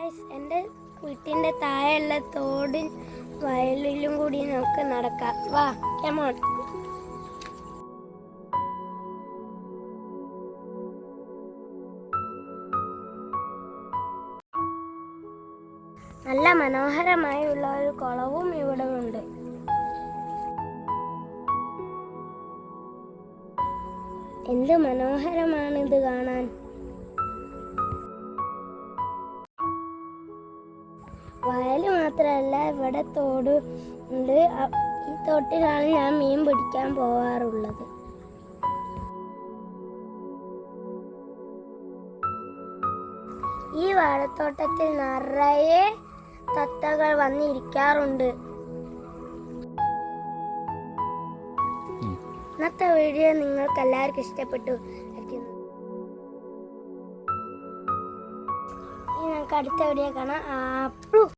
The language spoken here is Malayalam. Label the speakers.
Speaker 1: ഗൈസ്, എൻ്റെ വീട്ടിൻ്റെ താഴെയുള്ള തോടും വയലിലും കൂടി നമുക്ക് നടക്കാം. വാ, കമോൺ. നല്ല മനോഹരമായുള്ള ഒരു കുളവും ഇവിടെ ഉണ്ട്. എന്ത് മനോഹരമാണിത് കാണാൻ. വയൽ മാത്രമല്ല, ഇവിടെ തോട് ഉണ്ട്. ഈ തോട്ടിലാണ് ഞാൻ മീൻ പിടിക്കാൻ പോവാറുള്ളത്. ഈ വാഴത്തോട്ടത്തിൽ നിറയെ തത്തകൾ വന്നിരിക്കാറുണ്ട്. ഇന്നത്തെ വീഡിയോ നിങ്ങൾക്ക് എല്ലാവർക്കും ഇഷ്ടപ്പെട്ടു. ഇനി നമുക്ക് അടുത്ത വീഡിയോ കാണാം.